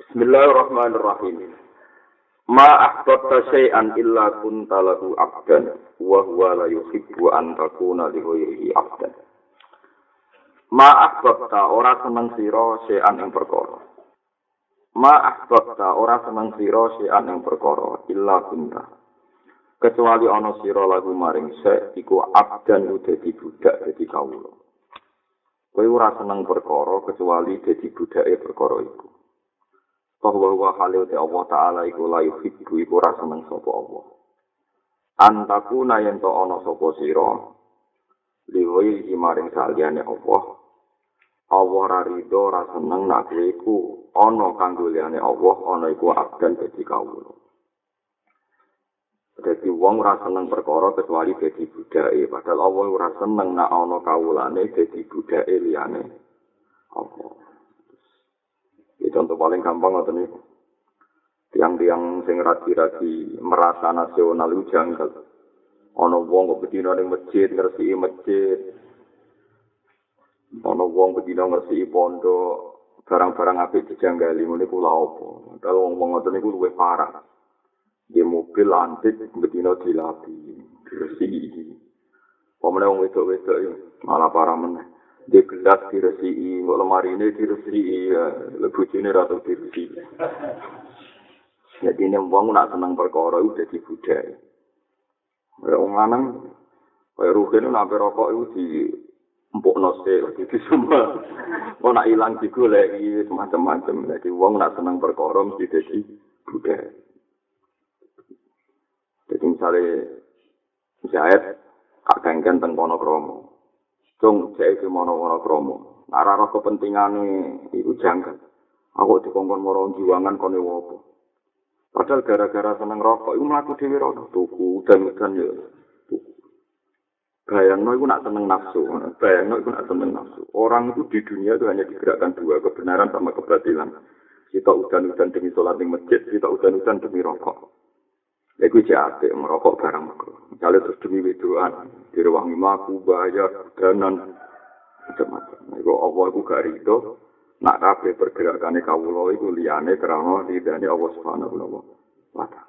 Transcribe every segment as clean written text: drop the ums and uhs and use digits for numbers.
Bismillahirrahmanirrahim. Ma ahbabta syai'an illa kunta lahu 'abdan wa huwa la yuhibbu an takuna li ghairihi 'abdan. Ma ahbabta ora seneng sira syai'an ing perkara. Ma ahbabta ora seneng sira syai'an ing perkara illa kunta. Kecuali ana sira lahu maring syai' iku 'abdan dadi budak dadi kawula. Kowe ora seneng perkara kecuali dadi budake perkara iku. Bahwa halil te Allah Ta'ala iku la yuhibbu iku ora seneng sapa Allah. Antakuna yen to ana sapa sira liwai maring saliyane Allah. Allah ra rido ra seneng nek kowe iku ana kanggo liyane Allah, ana iku abdan dadi kawula. Dadi wong ora seneng perkara kecuali dadi budake, padahal Allah ora seneng nek ana kawulane dadi budake liyane Allah. Ini contoh paling gampang ngoten niku. Tiang-tiang sing radi-radi merasa nasional itu janggal. Ana wong kok bedina ning masjid ngresiki masjid. Ana wong bedina ngresiki pondok, barang-barang apik dijanggali ngene kula apa. Padahal wong-wong ngoten niku luwih parah. Di mobil antik bedina dilapi, diresiki. Pamane wong wedok-wedok malah parah meneh. Di gelas diresiki, kok lemari ini diresiki, lebujine ra tau diresiki. Jadi ini wong nak seneng perkara iku dadi budaya. Wong lanang kaya rugen nak rokok iku di empukno sik di semua. Kok nak ilang digoleki macam-macam. Jadi wong nak seneng perkara mesti dadi budaya. Jadi misalnya kak gengken teng Wonokromo. Cung cek iki mono-mono kromo. Ora ora kepentingane iku janggal. Aku dikongkon moro jiwangan kene wopo. Padahal gara-gara seneng rokok iku mlaku dhewe ora tuku dan ya. Bayangno iku nak seneng nafsu. Bayangno iku nak seneng nafsu. Orang itu di dunia itu hanya digerakkan dua, kebenaran sama kebatilan. Kita udan-udan demi sholat di masjid, kita udan-udan demi rokok. Iku jate merokok barang makro. Misalnya terus demi wedoan, direwangi maku, bayar, danan, macam-macam. Iku Allah iku gak rido, nak kabeh pergerakane kawula iku liyane krana ridane Allah Subhanahu wa taala.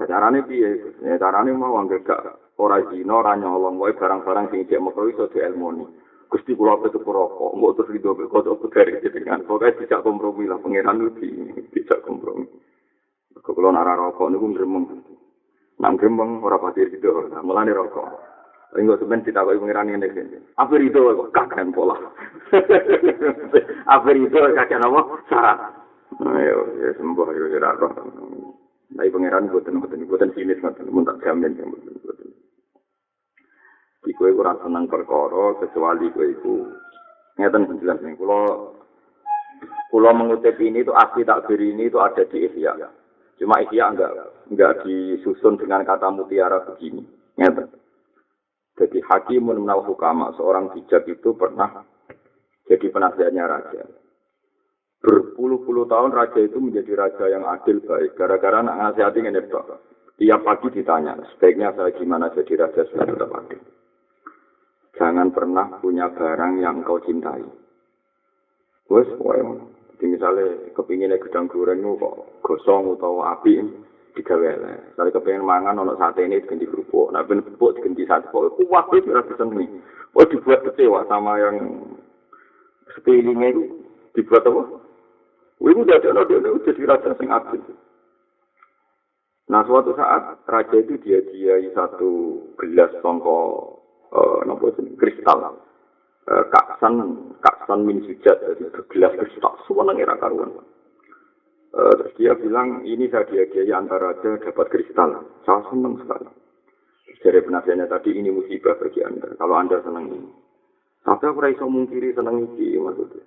Carane piye? Ya carane mau anggere gak ora zina, ora nyolong wae barang-barang sing cek makro iso dielmoni. Gusti kula petuk rokok, mbok terus rido kok dari jenengan. Pokoke dijak kompromi lah pangeran iki, dijak kompromi. Kalau nara rokok niku gremeng. Nang gremeng ora pati rido, mulane rokok. Engko sampeyan ditakoki pengiran ngene iki. Apa rido kok kakean pola. Apa rido kakean apa? Syarat. Ayo, ya sembuh yo ora roh. Nek pengiran boten sinis ngoten, mun tak jamin boten. Iku ora seneng perkara kecuali kowe iku ngeten jelas ning kula mengutip ini itu asli takbir ini itu ada di Ihya. Cuma Ihya enggak disusun dengan kata mutiara begini. Ngerti? Jadi hakimun minal hukama, seorang bijak itu pernah jadi penasihatnya raja. Berpuluh-puluh tahun raja itu menjadi raja yang adil baik. Gara-gara anak ngasihati ngene tok. Tiap pagi ditanya, sebaiknya saya gimana jadi raja supaya tetap adil. Jangan pernah punya barang yang kau cintai. Wes, pokoknya. Jadi misalnya kepinginnya gedang goreng kok gosong atau api digawe elek. Misalnya kepingin mangan ono sate ini diganti kerupuk, nah ben kerupuk diganti sate. Kok wah itu ora disenengi. Oh dibuat kecewa sama yang sekelilingnya itu dibuat apa? Itu jadi raja sing adil. Nah suatu saat raja itu dia satu gelas songko kristal. Kaksan min sujat, gelas kristal, semuanya era karuan. Terus dia bilang, ini saya hadiah antara raja dapat kristal. Saya senang sekali. Dari penasihatnya tadi, ini musibah bagi Anda. Kalau Anda senang ini. Tapi aku rasa mungkiri senang ini, maksudnya.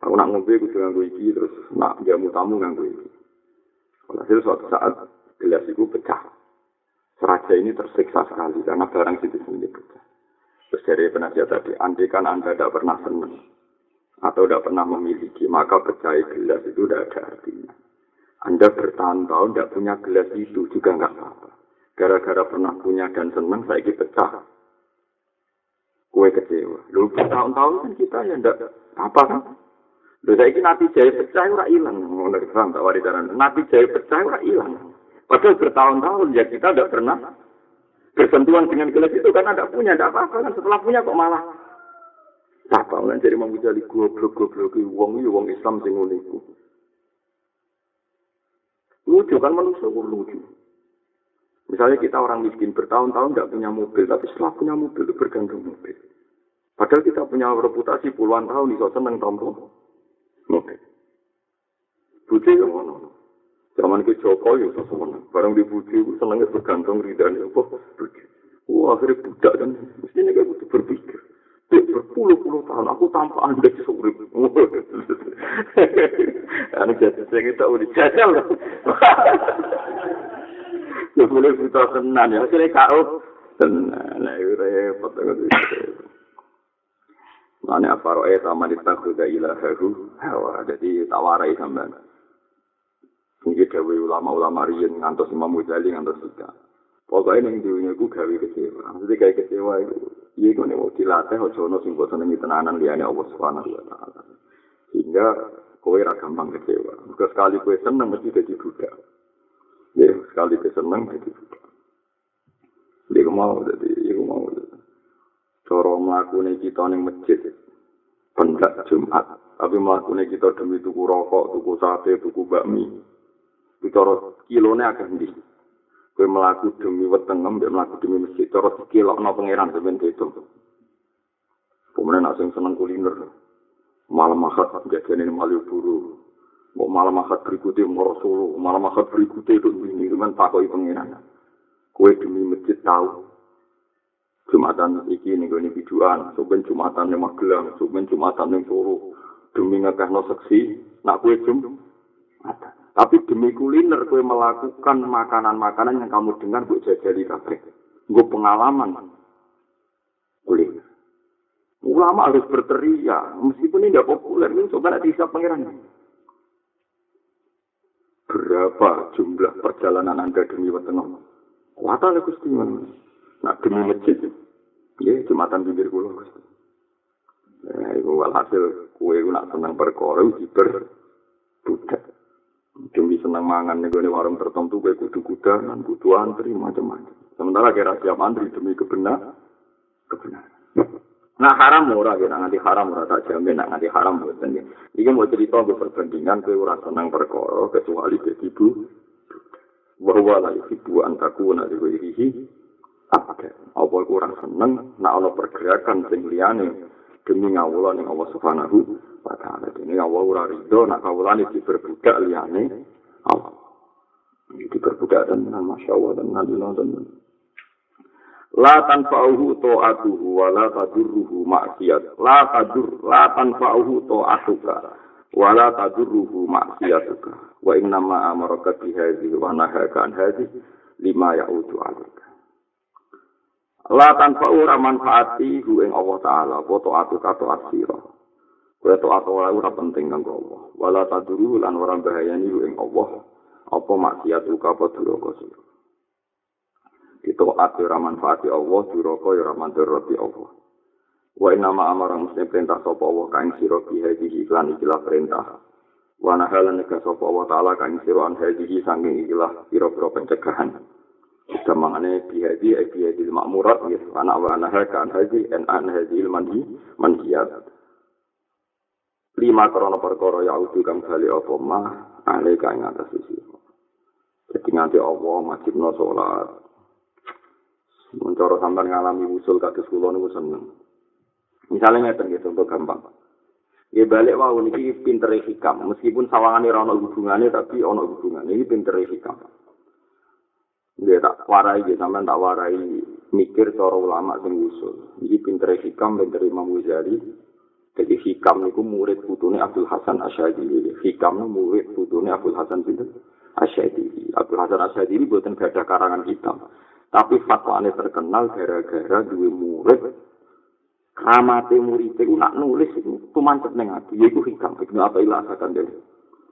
Aku nak ngombe, aku juga nganggu ini, terus nak jamu tamu nganggu ini. Hasil suatu saat, gelas itu pecah. Raja ini tersiksa sekali, karena barang situ sendiri pecah. Terus dari penasihat tadi, andai kan Anda tidak pernah senang atau tidak pernah memiliki, maka percaya gelas itu tidak ada artinya. Anda bertahun-tahun tidak punya gelas itu juga nggak apa-apa. Gara-gara pernah punya dan senang, saya pecah. Kue kecewa. Lalu bertahun-tahun kan kita ya tidak apa kan? Lha saiki nabi jahe pecah ora ilang, ngono paham tak waridaran. Nabi jahe pecah ora ilang. Padahal bertahun-tahun ya kita tidak pernah bersentuhan dengan gelas itu karena tidak punya, tidak apa-apa kan setelah punya kok malah apa kan jadi Imam Ghazali goblok-goblok wong Islam sing ngono iku. Lucu kan manusia lucu. Misalnya kita orang miskin bertahun-tahun tidak punya mobil, tapi setelah punya mobil itu bergantung mobil. Padahal kita punya reputasi puluhan tahun iso seneng tompo mobil. Buci yang mana? Zaman ke Joko ya seneng. Barang di buci senengnya bergantung ridani apa? Buci. Wah akhirnya budak kan. Mestinya kayak butuh berpikir. Berpuluh-puluh tahun aku tanpa anda surip. Anu jatuh saya kita udah jajal. Ya boleh kita tenan ya. Akhirnya kau tenan. Nah itu repot. Mana apa roe sama ditakhuda ilahahu hawa. Jadi tawarai sampean. Ini gawe ulama-ulama riyen ngantos Imam Ghazali ngantos kita. Pokoknya ning dunya ku gawe kecewa. Maksudnya gawe kecewa itu iya kok nek dilatih aja ono sing mbok senengi tenanan liyane Allah Subhanahu wa taala. Sehingga kowe ra gampang kecewa. Mergo sekali kowe seneng mesti dadi budak. Ya, sekali kowe seneng dadi budak. Iku mau. Cara mlakune kita ning masjid pendak Jumat, tapi mlakune kita demi tuku rokok, tuku sate, tuku bakmi. Cara kilone akeh ndi. Kowe mlaku demi wetengem, mbek mlaku demi masjid, cara dikilokno pangeran sampeyan diitung. Pemenang nak sing seneng kuliner. Malam akad jajane Malioboro. Mau malam akad berikutnya mau Solo, malam akad berikutnya itu ini kan takoki pangeran. Kowe demi masjid tahu. Jumatan iki ning gone biduan, soben Jumatan ning Magelang, soben Jumatan ning Solo. Demi ngakehno seksi, nak kowe Jumatan. Tapi demi kuliner kowe melakukan makanan-makanan yang kamu dengar mbok jajali kabeh. Nggo pengalaman kuliner. Ulama harus berteriak, meskipun ini tidak populer, ini coba nanti bisa pangeran. Berapa jumlah perjalanan Anda demi weteng? Kuatale Gusti men. Nak demi masjid. Ya, Jumatan pinggir kula Gusti. Nah, iku walhasil kowe nak seneng perkara diber budak. Demi senang mangan nego warung tertentu kayak kudu-kudanan, kudu antri macam-macam. Sementara kira siap antri demi kebenaran. Nah haram ora ya, nanti haram ora tak jamin, nanti haram boten. Iki mau cerita ke perbandingan kowe ora senang perkara kecuali dadi ibu. Bahwa la ibu antaku nak diwihi. Apa kurang seneng nak ana pergerakan sing liyane demi ngawula ning Allah Subhanahu wa taala. Dene Allah ora rido nak kawulane diperbudak liyane Allah. Diperbudak dan masyaallah dan nabilah dan la tanfa'uhu ta'atuhu wa la tadurruhu ma'siyat. La tanfa'uhu ta'atuka wa la tadurruhu ma'siyatuka. Wa inna ma amaraka bi hadhihi wa nahaka an hadhihi lima ya'udu 'alaika. La tanfa'u ra manfaati hu ing Allah taala, wa ta'atuka ta'asira. Kowe taat ora penting kanggo Allah. Wala tadurruhu lan ora bahayani hu ing Allah. Apa maksiatuka apa duraka sira. Ditaat ora manfaati Allah, duraka ya ora mandarati Allah. Wa inna ma amara muslim perintah sapa Allah kaing sira bi hadhihi iklan ikilah perintah. Wa nahalan nek sapa Allah taala kaing sira an hadhihi saking ikilah pira-pira pencegahan. Kita mangane bi hadhihi ma'murat ya ana wa naha kan hadhihi an hadhihi manhiyat. 5 krana perkara ya udu kang bali apa mah ale kang atas sisi. Jadi nganti Allah wajibno salat. Mencoro sampean ngalami usul kados kula niku seneng. Misalnya ngeten nggih contoh gampang. Ya balik wau niki pintere hikam, meskipun sawangane ora ana hubungane tapi ana hubungane. Iki pintere hikam. Nggih tak warai nggih sampean tak warai mikir cara ulama sing usul. Iki pintere hikam pintere Imam Ghazali. Jadi hikam niku murid putune Abdul Hasan Asy'adili. Hikam niku murid putune Abdul Hasan Asy'adili. Abdul Hasan Asy'adili boten gadah karangan hitam. Tapi fatwane terkenal gara-gara duwe murid kramate murid iku nak nulis iku tumancep ning ati iku hikam iki apa ilasakan dhewe.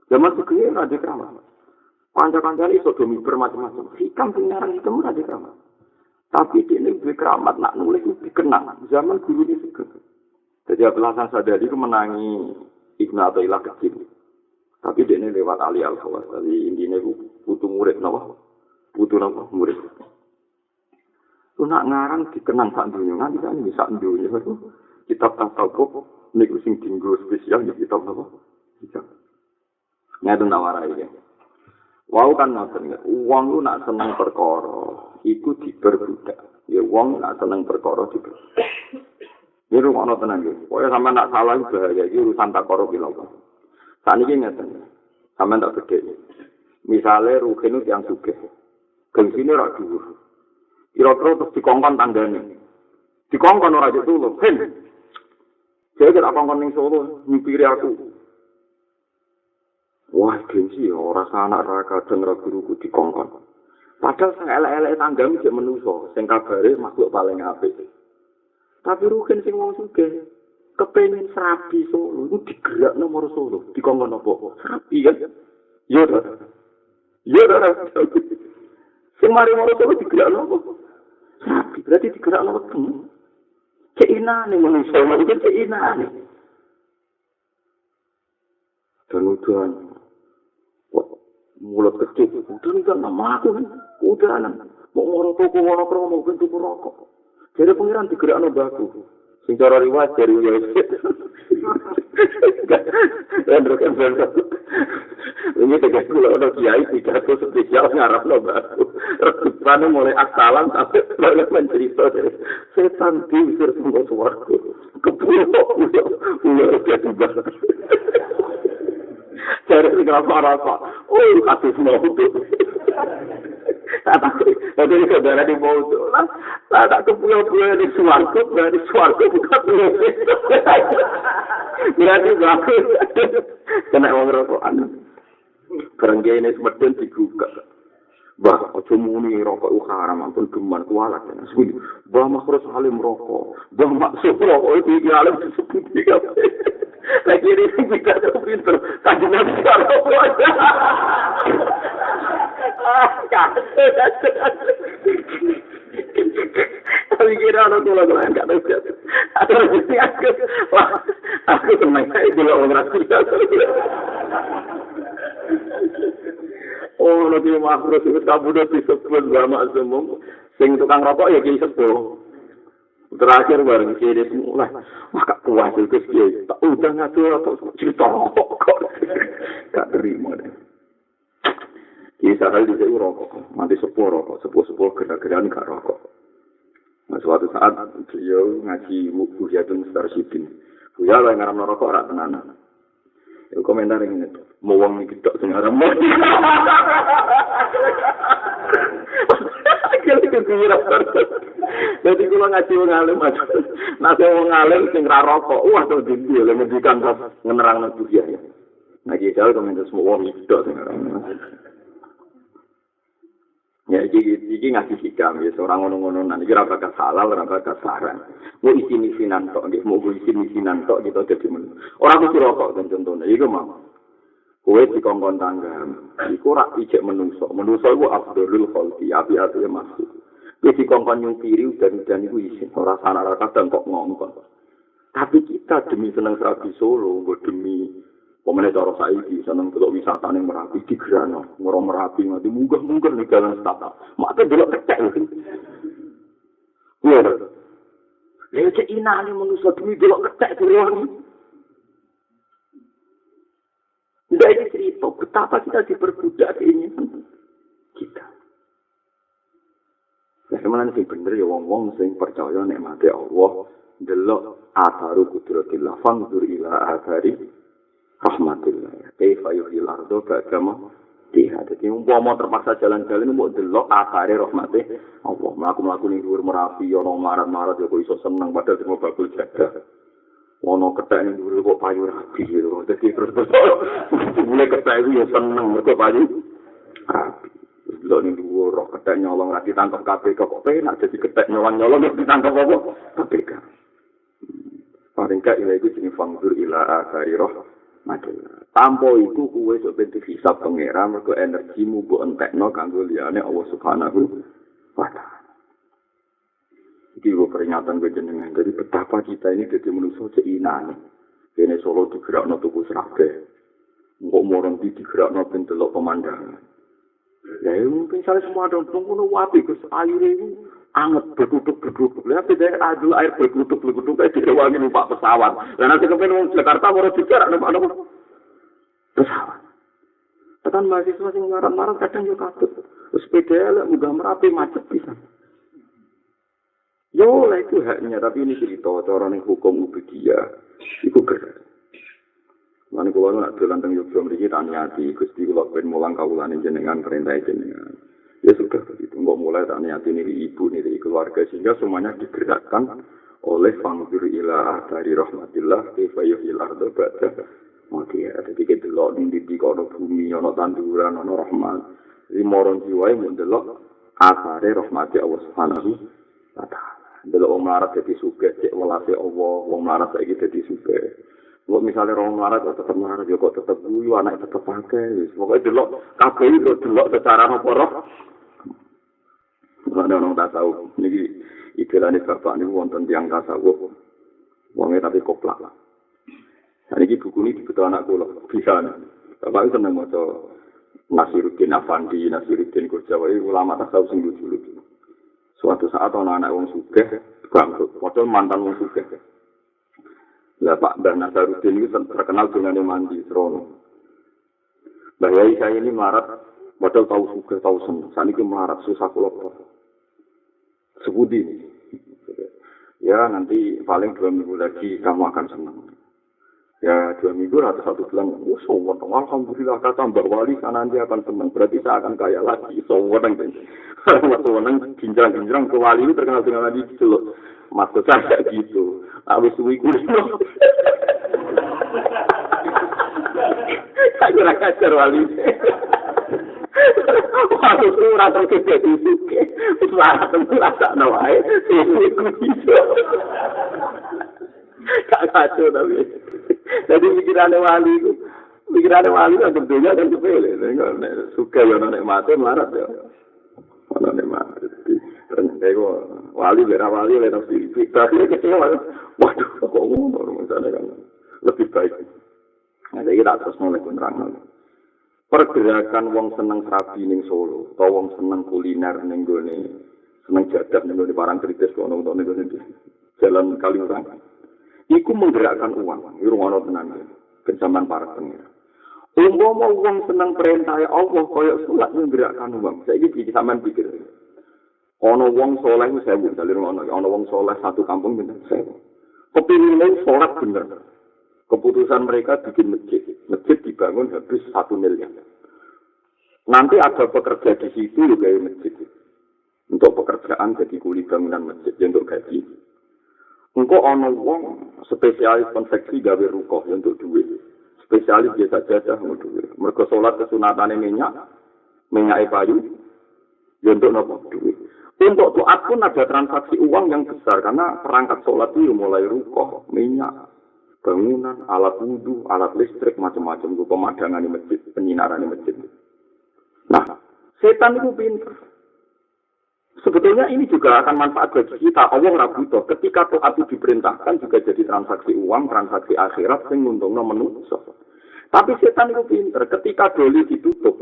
Zaman sekiye ora ada keramat. Kanca-kancane iso do miber macam-macam. Hikam sing ngarang itu ora ada keramat. Tapi dene duwe keramat nak nulis dikenang zaman guru iki. Jadi Abdul Hasan Sadali itu menangi Ibnu Athaillah kecil. Tapi dia ini lewat Ali Al-Khawas. Jadi intinya butuh murid napa? Butuh napa? Murid. Itu nak ngarang dikenang sak dunia. Nanti kan bisa dunia. Kitab tasawuf niku sing dinggo spesial di kitab napa? Kitab. Ngaten tawarai ya. Wau kan ngoten. Wong lu nak seneng perkara, iku diperbudak. Ya wong nak seneng perkara diperbudak. Ini rumah tenang ya. Pokoknya sama nak salah bahaya. Ini urusan takoro bilang. Saat ini ngeten. Sama tak gede. Misalnya Ruhin itu yang suge. Gengsini rak dhuwur. Kira-kira terus dikongkon tanggane. Dikongkon ora jek dulu. Hen. Saya kira kongkon ning Solo nyupiri aku. Wah, gengsi ya ora sanak ra kadang ra guruku dikongkon. Padahal sang elek-elek tanggamu jek menuso, sing kabare makhluk paling apik. Tapi Ruhin sing wong sugih kepengin serabi Solo itu digerak nomor Solo dikongkon apa? Serabi kan? Iya dah. Iya dah. Sing mari nomor Solo digerak nomor serabi berarti digerak nomor teng. Keinane manusia itu keinane. Dan udah mulut kecil, udah nama aku kan, udah mau ngorok toko ngorok mau bentuk rokok. Jadi pengiran digerak baku. Sing cara riwayat dari Yesus. Dan rekan bangsa. Ini tegas kula ono kiai pidato spesial ngarep baku. Rekane mulai aksalan sampai mulai mencerita setan diusir semua swarga. Kepuluk ulah ketiba. Cari rasa-rasa. Oh, kasus mau itu. Tapi saudara di bawah itu lah, tak kepulau-pulau di suarga, berarti suarga bukan pulau. Berarti bagus. Kena orang rokokan. Kerengga ini semedin digugak. Bah, ojo muni rokok haram, ampun geman kualat. Bah, makros alim rokok. Bah, maksud rokok itu alim disebut juga. Lagi ini tidak ada pinter. Kajian rokok aja. Tapi kira orang tua gue enggak tahu siapa. Atau rezeki aku senang saya dulu orang rakyat. Oh, nanti makro itu kamu udah disebut sama semua. Sing tukang rokok ya kisah tuh. Terakhir bareng kiri semua. Wah, kak puas itu sih. Tak udah ngatur atau cerita rokok kok. Gak terima deh. Kisah kali di sini rokok, nanti sepuh gerak-gerakan gak rokok. Nah, suatu saat beliau ngaji Buhyatun Mustarsyidin. Buya lah yang ngaram rokok rak tenanan. Ya komentar ini tuh, mau wong iki tok sing ngaram. Jadi kalau ngaji wong alim aja. Nah, wong alim sing ra rokok, wah to dindi lek ngendikan ngenerangno Buya. Nah, kita komentar semua wong iki tok sing ngaram. Ya, iki ngasih hikam ya, seorang ngono-ngononan, iki ora bakal halal, ora bakal saran. Mau isi misinan tok, mau isi misinan tok gitu dadi men. Ora kudu rokok kan contone, iku mau. Kowe dikongkon tangga, iku ora ijek menungso. Menungso iku afdhalul khalqi, api-api masuk. Kowe dikongkon nyupiri udan-udan iku isin, ora sanak kadang kok ngongkon. Tapi kita demi seneng serabi Solo, demi pemene cara saiki seneng delok wisata ning Merapi digerano, ngoro Merapi nganti munggah-munggah ning dalan setata. Mate delok kecek. Iya. Lha cek inane manusa demi delok kecek durung. Tidak ini cerita betapa kita diperbudak ini kita. Bagaimana sih bener ya wong-wong sing percaya nek mate Allah delok atharu kudratillah fanzur ila athari rahmatillah. Kaifa yuhil ardo ba'dama tiha. Jadi umpama terpaksa jalan-jalan mbok delok athare rahmate Allah. Mlaku-mlaku ning dhuwur Merapi ana marat-marat ya kok iso seneng padahal cuma bakul jadah. Ono kethek ning dhuwur kok payu rapi gitu. Dadi terus mulai kethek itu ya seneng mergo payu rapi. Delok ning dhuwur kethek nyolong ra ditangkap KPK kok penak jadi kethek nyolong ditangkap apa? KPK. Paling gak ila iku jeneng fangdur ila akhari rahmatillah. Tanpa iku kuwe sok ben hisab pangeran mergo energimu mbok entekno kanggo liyane Allah Subhanahu wa taala. Iki peringatan gue jenengan. Jadi betapa kita ini jadi manusia seinane. Kene Solo digerakno tuku serabe. Engko morong digerakno ben delok pemandangan. Ya mungkin salah semua dong ngono wapi Gus ayure iku anget berkutuk. Lah beda adul air berkutuk kayak direwangi numpak pesawat. Lah nanti kepen wong Jakarta ora dijarak numpak pesawat. Tekan mahasiswa sing ngaran-ngaran kadang yo katut. Sepeda lek munggah Merapi macet pisan. Yo lah itu haknya, tapi ini cerita cara ning hukum ubudiyah iku gerak. Lan kula nak dolan teng Yogyakarta mriki taniati Gusti kula ben mulang kawulane jenengan perintah jenengan. Ya sudah begitu, nggak mulai taniati nili ibu nili keluarga sehingga semuanya digerakkan oleh fangzur ila dari rahmatillah kaifa yuhyil arda ba'da mautiha. Jadi kita delok ning ndi kono bumi ana tanduran ana rahmat. Limoron jiwae mun delok asare rahmati Allah Subhanahu wa taala. Delok wong melarat dadi sugih, cek welase Allah, wong melarat saiki dadi sugih. Kok misale wong melarat kok tetep melarat yo kok tetep guyu anak tetep akeh. Pokoke delok kabeh itu delok secara apa roh. Ana nang tasawuf niki idelane bapak niku wonten tiyang tasawuf. Wonge tapi koplak lah. Niki buku ini dibeto anak kula bisa. Bapak itu seneng maca Nasiruddin Afandi, Nasiruddin Gurjawi ulama tasawuf sing lucu-lucu. Suatu saat ana anak wong sugih bangkrut, padahal mantan wong sugih. Lah Pak Mbah Nasaruddin itu terkenal dengan mandi serono. Mbah Yai saya ini melarat, padahal tahu sugih, tahu seneng. Saniki melarat susah kula. Sebudi. Ya nanti paling 2 minggu lagi kamu akan senang. Ya 2 minggu atau 1 bulan, sowan, alhamdulillah kata Mbak Wali karena nanti akan senang. Berarti saya akan kaya lagi, sowan. Waktu menang ginjrang-ginjrang ke Wali itu terkenal dengan lagi gitu loh. Maksud saya gitu. Habis suwi kulino. Saya kacar Wali. Waktu itu rasa kejadi suke. Selamat merasa nawae. Suwi kulino. Gak kacau tapi. Jadi pikirannya Wali itu. Pikirannya Wali itu tentunya kan sepele. Suka ya nek mati melarat ya. Ana nek mati. Terus Wali bera Wali oleh nafsi. Tapi kecewa. Waduh, kok ngono misalnya kan. Lebih baik. Nah, jadi kita terus mulai menerang. Pergerakan wong seneng serabi ning Solo, atau wong seneng kuliner ning gone, seneng jadah ning gone parang kritis kono utawa ning gone Jalan Kaliurang. Iku menggerakkan uang, iku ngono tenan. Ben zaman para pengira. Umpama wong seneng perintah Allah kaya salat menggerakkan uang. Saiki iki sampean pikir. Ana wong saleh ku 1000, dalem ana wong saleh satu kampung pinten 1000. Kepinginnya sholat bener. Keputusan mereka bikin masjid. Masjid dibangun habis 1 miliar. Nanti ada pekerja di situ juga yang masjid. Untuk pekerjaan jadi kuli bangunan masjid. Untuk gaji. Engkau ana wong spesialis konveksi gawe rukoh untuk duit. Spesialis biasa jajah untuk duit. Mereka sholat kesunatane minyak kayu. Untuk nopo duit. Untuk taat pun ada transaksi uang yang besar karena perangkat sholat itu mulai rukoh, minyak, bangunan, alat wudhu, alat listrik, macam-macam itu pemadangan di masjid, penyinaran di masjid. Nah, setan itu pintar. Sebetulnya ini juga akan manfaat bagi kita. Allah rabutoh. Ketika taat itu diperintahkan juga jadi transaksi uang, transaksi akhirat, yang nguntungnya manusia. Tapi setan itu pintar. Ketika doli ditutup,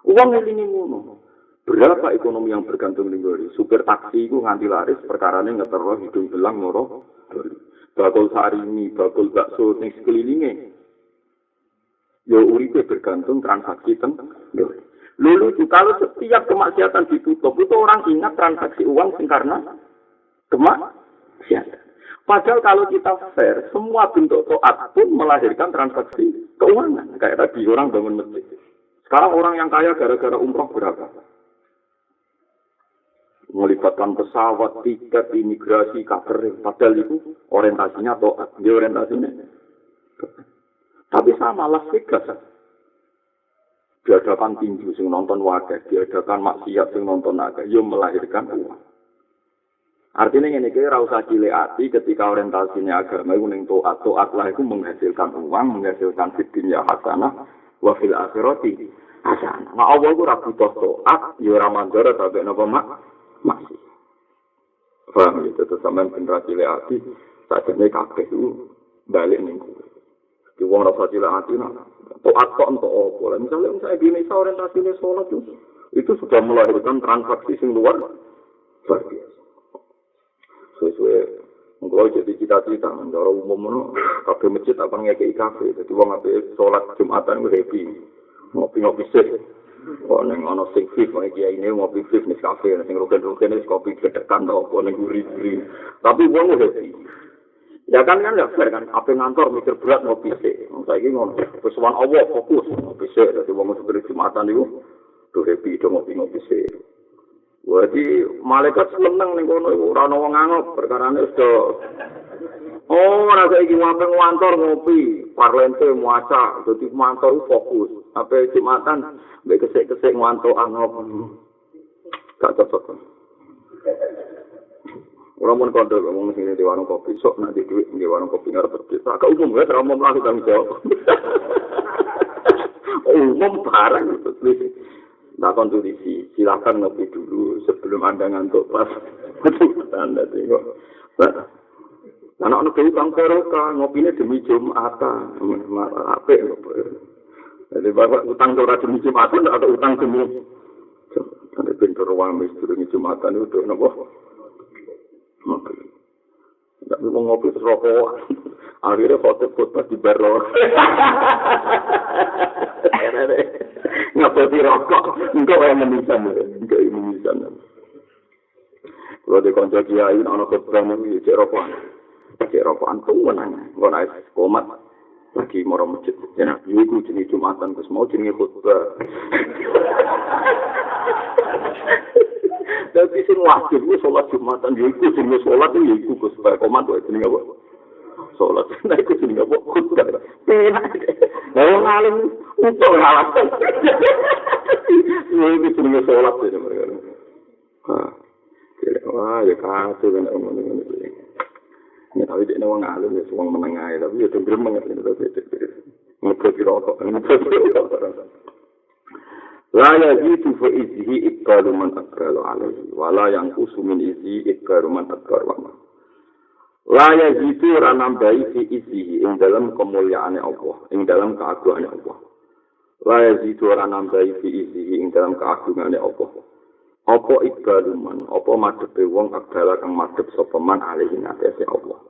uang ini ngono. Berapa ekonomi yang bergantung dengan doli? Supir taksi itu nganti laris, perkaranya ngeteror, hidung belang, ngoroh, doli. Bakul sarimi, bakul bakso, ning sekelilingnya. Ya uripe bergantung transaksi doli. Lalu kalau setiap kemaksiatan ditutup, itu orang ingat transaksi uang karena kemaksiatan. Padahal kalau kita fair, semua bentuk taat pun melahirkan transaksi keuangan. Kayak tadi orang bangun masjid. Sekarang orang yang kaya gara-gara umroh berapa? Melibatkan pesawat, tiket, imigrasi, kabar. Padahal itu orientasinya taat. Dia orientasinya. Tapi sama Las Vegas. Diadakan tinju sing nonton wakil, diadakan maksiat sing nonton akeh, yo melahirkan uang. Artinya ini kira usah cilik hati ketika orientasinya agama itu ning taat lah itu menghasilkan uang, menghasilkan fitnya hasanah, wa fil akhirati hasanah. Nah Allah itu ra butuh taat, yo ora mandara sampe napa maksi. Paham gitu, terus sampean bener cilik hati, sakjane kabeh itu balik ning kowe. Ki wong rasa cilik ati nak. Taat kok entuk apa. Misalnya saya di Indonesia orientasinya sholat itu sudah melahirkan transaksi sing luar biasa. Sesuai kalau jadi cita-cita, cara umum kafe masjid apa ngekei kafe, jadi wong ape sholat Jumatan happy, ngopi sih. Kok neng ono sing fit, mau kiai ini ngopi fit nih kafe, neng rugen nih kopi kedekan tau apa neng gurih. Tapi wong happy. Ya kan ya fair kan, apa ngantor mikir berat ngopi sih. Saya ini ngono, pesuan Allah fokus ngopi sih. Jadi wong seperti Jumatan itu, tuh happy itu ngopi sih. Jadi malaikat seneng ning kono iku ora ana wong angop perkarane sudah. Oh, ora saiki ngantor ngopi, parlente muasa, dadi mantor fokus. Ape Jumatan mbek kesek-kesek ngantor angop. Gak cocok. Ora mun kondo ngomong sing di warung kopi sok nanti duit di warung kopi ngarep terus. Sak umum ya, ora umum lah tanggung jawab. Umum barang terus. Nah, kondisi silakan ngopi dulu sebelum Anda ngantuk pas Anda tengok. Nah, anak itu Kang Peroka ngopinya demi Jumatan, apik. Jadi bapak utang ora demi Jumatan atau utang demi ada pintu ruang demi Jumatan itu napa? Ngopi. Tapi mau ngopi terus rokok. Akhirnya foto di baro. Ngapa rokok? Enggak yang menisan. Kalau di konco kiai, anak khutbah ini cek rokokan tuh menang. Kalau naik komat lagi mau masjid. Jadi itu jenis Jumatan, terus mau jenis khutbah. Tapi sing wajib itu sholat Jumatan, itu jenis sholat itu supaya komat jenis apa? Sholat, nah itu jenis apa? Khutbah. Nah, yang alim untuk ngalah. Ini jenis sholat ya mereka. Wah, ya kacau kan omong ini. Ya tapi dia wong alim ya wong menengah tapi ya dengerin banget ini tapi ngeblok rokok. La yazidu fa izhi iqalu man aqralu alaihi wala yanqusu min izhi iqalu man aqralu. La yazidu ora nambahi fi izhi ing dalam kemuliaane Allah, ing dalam keagungane Allah. La yazidu ora nambahi fi izhi ing dalam keagungane Allah. Apa ikbaluman, apa madhepe wong agala kang madhep sapa man alaihi ngatese Allah.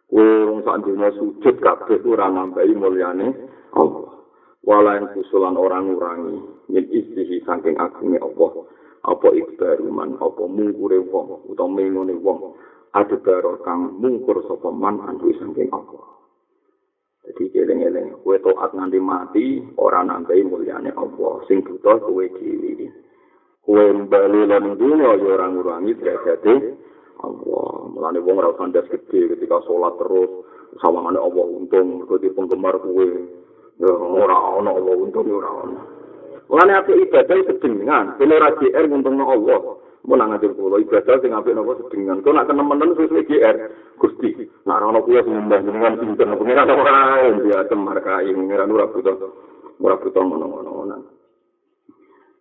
Wong sak dina sujud kabeh ora nambahi mulyane Allah. Walain kusulan orang ngurangi min istihi saking agunge Allah. Apa ikbaluman, apa mungkure wong utawa mengone wong adebaro kang mungkur sapa man andu saking Allah. Jadi keleng-eleng kowe taat nganti mati ora nambahi mulyane Allah. Sing buta kowe dhewe. Kowe bali lan dunya ya ora ngurangi derajate Allah. Mulane wong ora kandas gede ketika salat terus sawangane Allah untung mergo di penggemar kowe. Ya ora ana Allah untung ora ana. Mulane apik ibadah sedengan, ben ora GR nguntungno Allah. Mun nang ngatur kula ibadah sing apik napa sedengan. Kok nak kenemen sesuai GR. Gusti, nek ana kuwi sing mbah jenengan pinten pengiran ora ya temar kae pengiran ora butuh ngono-ngono.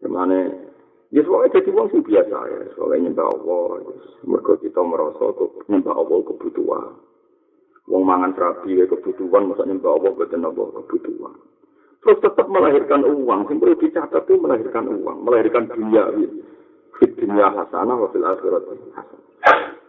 Mulane ya soalnya jadi wong sing biasa ya, soalnya nyembah Allah, mergo kita merasa nyembah Allah kebutuhan. Wong mangan serabi ya kebutuhan, masa nyembah Allah boten apa kebutuhan. Terus tetap melahirkan uang, sing perlu dicatat itu melahirkan uang, melahirkan dunia. Fit dunia hasanah wa fil akhirat hasanah.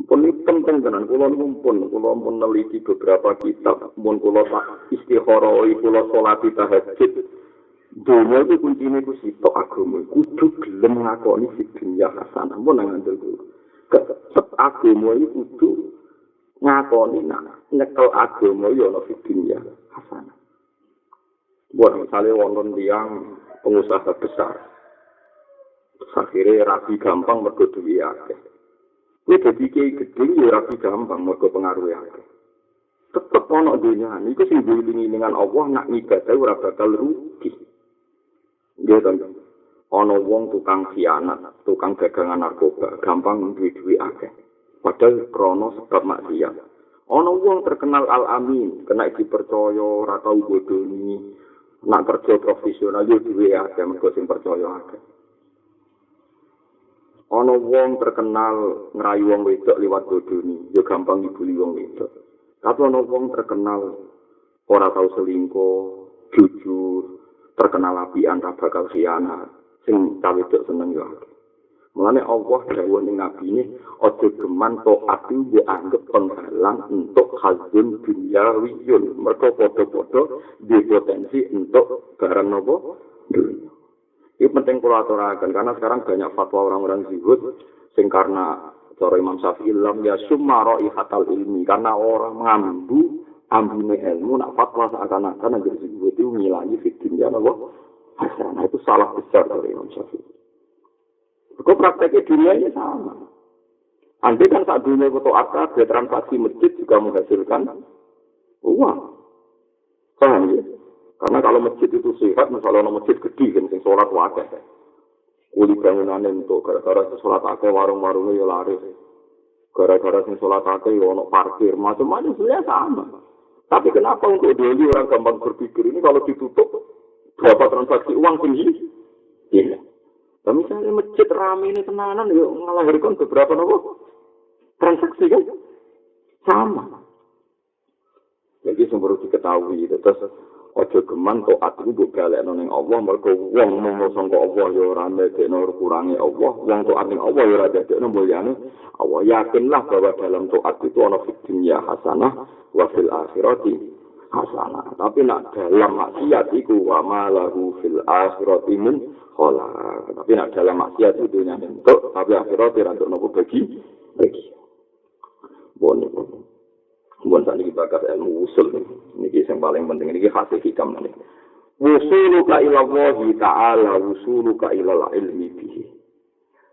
Pun ini penting tenan, kula pun neliti beberapa kitab, pun kula tak istikharoi, kula sholati tahajud. Dunia itu kuncinya itu sitok agama. Kudu gelem ngakoni si dunia hasanah. Mau ngandel dulu. Tetap agama itu kudu ngakoni nyekel agama itu ada si dunia hasanah. Buat misalnya wonten tiang pengusaha besar. Akhirnya rapi gampang mergo duwe akeh. Kuwi dadi kiai gedhe ya rapi gampang mergo pengaruh akeh. Tetep ana dunia niku sing diiling-ilingan Allah nak ngibadah ora bakal rugi. Dia kan, ono wong tukang khianat, tukang dagangan narkoba, gampang duwe-duwe akeh. Padahal krono sebab maksiat. Ono wong terkenal al-amin, kena dipercaya, ora tau bodoni, nak kerja profesional yo duwe akeh, mergo sing percaya akeh. Ono wong terkenal ngrayu wong wedok liwat bodoni, yo gampang dibuli wong wedok. Tapi ana wong terkenal ora tau selingkuh, jujur, terkenal apian ra bakal khianat, sing cawedok seneng yo. Mulane Allah dawuh ning Nabi ini aja geman taat iki dianggep penghalang untuk hazun dunyawiyun. Mergo padha-padha duwe potensi untuk barang napa dunia. Ini penting kula aturaken karena sekarang banyak fatwa orang-orang zuhud sing karena cara Imam Syafi'i lam ya summa raihatal ilmi karena orang mengambu ambune ilmu nak fatwa seakan-akan agar zuhud itu ngilangi fikihnya napa. Nah itu salah besar dari Imam Syafi'i. Kok prakteknya dunia ini sama. Andai kan saat dunia itu akad, transaksi masjid juga menghasilkan uang. Paham ya? Karena kalau masjid itu sehat, misalnya masjid gede, kan sing sholat wakil. Kuli bangunan untuk gara-gara sholat akeh warung-warungnya ya laris. Gara-gara sing sholat akeh ya ono parkir, macam-macam sebenarnya sama. Tapi kenapa untuk dulu orang gampang berpikir ini kalau ditutup berapa transaksi uang tinggi? Iya. Nah, misalnya masjid rame ini tenanan, ya melahirkan beberapa transaksi kan sama. Jadi sumber diketahui, terus ojo geman taat itu bukalekno ning Allah, mergo wong mung Allah ya ora ndadekno kurangi Allah, wong taat ning Allah ya ora ndadekno mulyane Allah. Yakinlah bahwa dalam taat itu ana dunya hasanah wa fil akhirati hasanah. Tapi nak dalam maksiat iku wa malahu fil akhirati min khalaq. Tapi nak dalam maksiat itu dunia bentuk, tapi akhirat ora untuk nopo bagi. Bukan tadi kita bakas ilmu usul ini yang paling penting ini hasil hikam ini. Wusuluka ila Allah ta'ala wusuluka ila ilmi bihi.